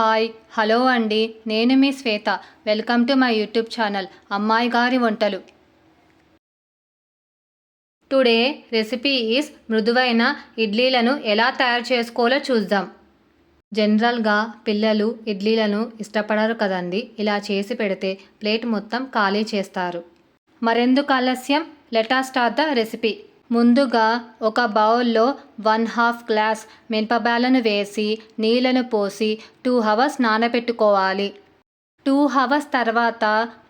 Hi hello అండి, నేను మీ Shweta. Welcome to my YouTube channel అమ్మాయి గారి వంటలు. టుడే రెసిపీ ఈస్ మృదువైన ఇడ్లీలను ఎలా తయారు చేసుకోవాలో చూద్దాం. జనరల్గా పిల్లలు ఇడ్లీలను ఇష్టపడరు కదండి. ఇలా చేసి పెడితే ప్లేట్ మొత్తం ఖాళీ చేస్తారు. మరెందుకు ఆలస్యం, let us start the recipe. ముందుగా ఒక బౌల్లో 1/2 గ్లాస్ మినపబేళ్ళను వేసి నీళ్ళను పోసి 2 hours నానబెట్టుకోవాలి. 2 hours తర్వాత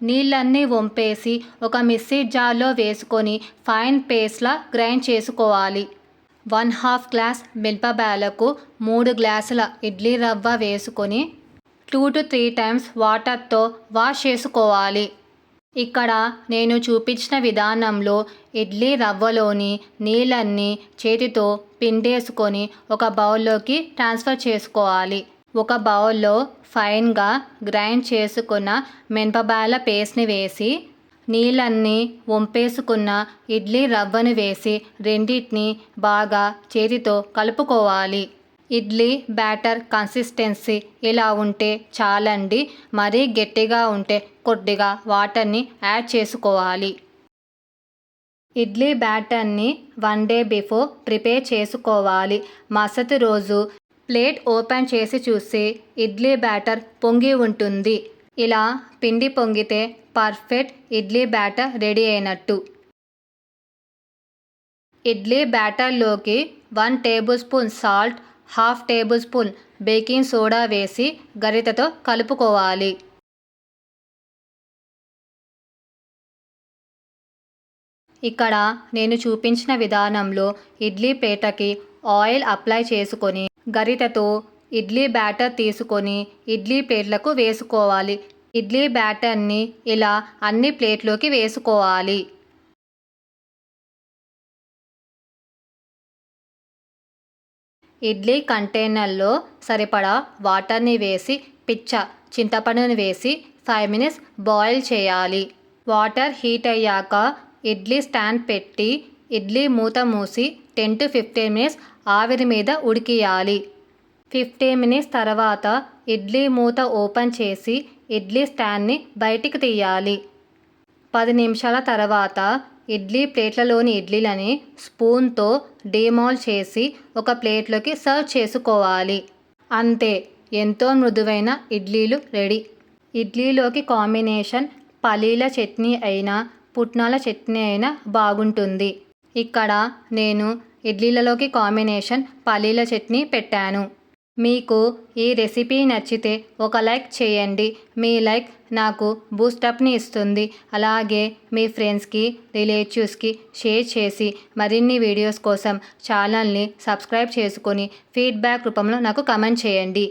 నీళ్ళన్నీ వంపేసి ఒక మిక్సీ జార్లో వేసుకొని ఫైన్ పేస్ట్లా గ్రైండ్ చేసుకోవాలి. 1/2 గ్లాస్ మినపబేళ్ళకు 3 గ్లాసుల ఇడ్లీ రవ్వ వేసుకొని 2 to 3 times వాటర్తో వాష్ చేసుకోవాలి. ఇక్కడ నేను చూపించిన విధానంలో ఇడ్లీ రవ్వలోని నీళ్ళన్నీ చేతితో పిండేసుకొని ఒక బౌల్లోకి ట్రాన్స్ఫర్ చేసుకోవాలి. ఒక బౌల్లో ఫైన్గా గ్రైండ్ చేసుకున్న మినపబేళ్ళ పేస్ట్ని వేసి నీళ్ళన్నీ వంపేసుకున్న ఇడ్లీ రవ్వను వేసి రెండింటిని బాగా చేతితో కలుపుకోవాలి. ఇడ్లీ బ్యాటర్ కన్సిస్టెన్సీ ఇలా ఉంటే చాలండి. మరీ గట్టిగా ఉంటే కొద్దిగా వాటర్ని యాడ్ చేసుకోవాలి. ఇడ్లీ బ్యాటర్ని 1 day బిఫోర్ ప్రిపేర్ చేసుకోవాలి. మరుసటి రోజు ప్లేట్ ఓపెన్ చేసి చూస్తే ఇడ్లీ బ్యాటర్ పొంగి ఉంటుంది. ఇలా పిండి పొంగితే పర్ఫెక్ట్ ఇడ్లీ బ్యాటర్ రెడీ అయినట్టు. ఇడ్లీ బ్యాటర్లోకి 1 tablespoon salt, 1/2 tablespoon baking soda వేసి గరిటెతో కలుపుకోవాలి. ఇక్కడ నేను చూపించిన విధానంలో ఇడ్లీ ప్లేట్కి ఆయిల్ అప్లై చేసుకొని గరిటెతో ఇడ్లీ బ్యాటర్ తీసుకొని ఇడ్లీ ప్లేట్లకు వేసుకోవాలి. ఇడ్లీ బ్యాటర్ని ఇలా అన్ని ప్లేట్లోకి వేసుకోవాలి. ఇడ్లీ కంటైనర్లో సరిపడా వాటర్ని వేసి చింతపండుని వేసి 5 minutes బాయిల్ చేయాలి. వాటర్ హీట్ అయ్యాక ఇడ్లీ స్టాండ్ పెట్టి ఇడ్లీ మూత మూసి 10 to 15 minutes ఆవిరి మీద ఉడికియాలి. 15 minutes తర్వాత ఇడ్లీ మూత ఓపెన్ చేసి ఇడ్లీ స్టాండ్ని బయటికి తీయాలి. 10 నిమిషాల తర్వాత ఇడ్లీ ప్లేట్లలోని ఇడ్లీలని స్పూన్తో డిమాల్డ్ చేసి ఒక ప్లేట్లోకి సర్వ్ చేసుకోవాలి. అంతే, ఎంతో మృదువైన ఇడ్లీలు రెడీ. ఇడ్లీలోకి కాంబినేషన్ పల్లీల చట్నీ అయినా పుట్నాల చట్నీ అయినా బాగుంటుంది. ఇక్కడ నేను ఇడ్లీలలోకి కాంబినేషన్ పల్లీల చట్నీ పెట్టాను. మీకు ఈ రెసిపీ నచ్చితే ఒక లైక్ చేయండి. మీ లైక్ నాకు బూస్టప్ని ఇస్తుంది. అలాగే మీ ఫ్రెండ్స్కి, రిలేటివ్స్కి షేర్ చేసి మరిన్ని వీడియోస్ కోసం ఛానల్ని సబ్స్క్రైబ్ చేసుకొని ఫీడ్బ్యాక్ రూపంలో నాకు కమెంట్ చేయండి.